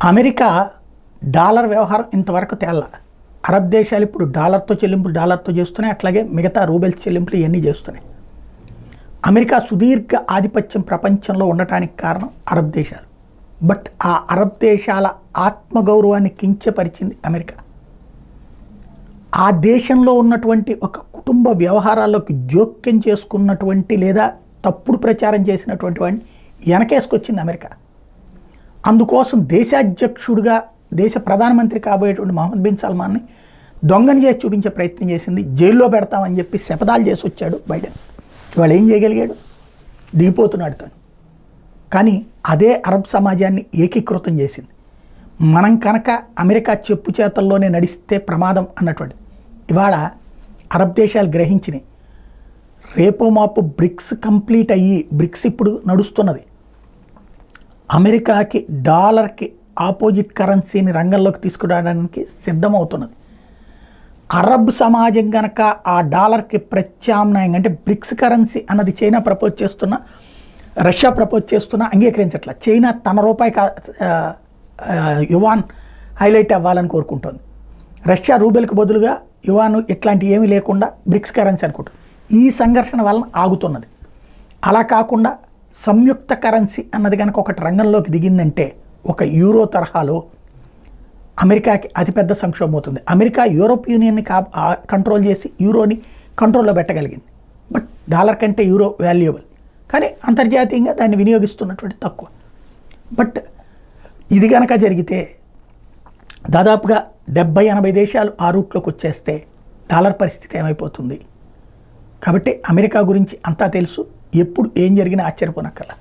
America dollar వ్యవహారం ఇంతవరకు తేల. Arab దేశాలు ఇప్పుడు డాలర్తో చెల్లింపులు డాలర్తో చేస్తున్నాయి, అట్లాగే మిగతా రూబెల్స్ చెల్లింపులు ఇవన్నీ చేస్తున్నాయి. అమెరికా సుదీర్ఘ ఆధిపత్యం ప్రపంచంలో ఉండటానికి కారణం అరబ్ దేశాలు. బట్ ఆ అరబ్ దేశాల ఆత్మగౌరవాన్ని కించపరిచింది అమెరికా. ఆ దేశంలో ఉన్నటువంటి ఒక కుటుంబ వ్యవహారాల్లోకి జోక్యం చేసుకున్నటువంటి లేదా తప్పుడు ప్రచారం చేసినటువంటి వాడిని వెనకేసుకొచ్చింది అమెరికా. అందుకోసం దేశాధ్యక్షుడిగా దేశ ప్రధానమంత్రి కాబోయేటువంటి మహమ్మద్ బిన్ సల్మాన్ని దొంగని చేసి చూపించే ప్రయత్నం చేసింది. జైల్లో పెడతామని చెప్పి శపథాలు చేసి వచ్చాడు బైడెన్. ఇవాళ ఏం చేయగలిగాడు? దిగిపోతున్నాడు తను. కానీ అదే అరబ్ సమాజాన్ని ఏకీకృతం చేసింది. మనం కనుక అమెరికా చెప్పు చేతల్లోనే నడిస్తే ప్రమాదం అన్నటువంటి ఇవాళ అరబ్ దేశాలు గ్రహించినాయి. రేపో మాపు బ్రిక్స్ కంప్లీట్ అయ్యి బ్రిక్స్ ఇప్పుడు నడుస్తున్నది. అమెరికాకి డాలర్కి ఆపోజిట్ కరెన్సీని రంగంలోకి తీసుకురావడానికి సిద్ధమవుతున్నది. అరబ్ సమాజం కనుక ఆ డాలర్కి ప్రత్యామ్నాయంగా అంటే బ్రిక్స్ కరెన్సీ అన్నది చైనా ప్రపోజ్ చేస్తున్నా, రష్యా ప్రపోజ్ చేస్తున్నా అంగీకరించట్ల. చైనా తన రూపాయి యువాన్ హైలైట్ అవ్వాలని కోరుకుంటుంది. రష్యా రూబెల్కి బదులుగా యువాన్ ఇట్లాంటి ఏమీ లేకుండా బ్రిక్స్ కరెన్సీ అనుకుంటుంది. ఈ సంఘర్షణ వలన ఆగుతున్నది. అలా కాకుండా సంయుక్త కరెన్సీ అన్నది కనుక ఒకటి రంగంలోకి దిగిందంటే ఒక యూరో తరహాలో అమెరికాకి అతిపెద్ద సంక్షోభం అవుతుంది. అమెరికా యూరోప్ యూనియన్ని కంట్రోల్ చేసి యూరోని కంట్రోల్లో పెట్టగలిగింది. బట్ డాలర్ కంటే యూరో వాల్యుయబుల్, కానీ అంతర్జాతీయంగా దాన్ని వినియోగిస్తున్నటువంటి తక్కువ. బట్ ఇది కనుక జరిగితే దాదాపుగా 70-80 దేశాలు ఆ రూట్లోకి వచ్చేస్తే డాలర్ పరిస్థితి ఏమైపోతుంది? కాబట్టి అమెరికా గురించి అంతా తెలుసు. ఎప్పుడు ఏం జరిగినా ఆశ్చర్యపోనక్కర్లా.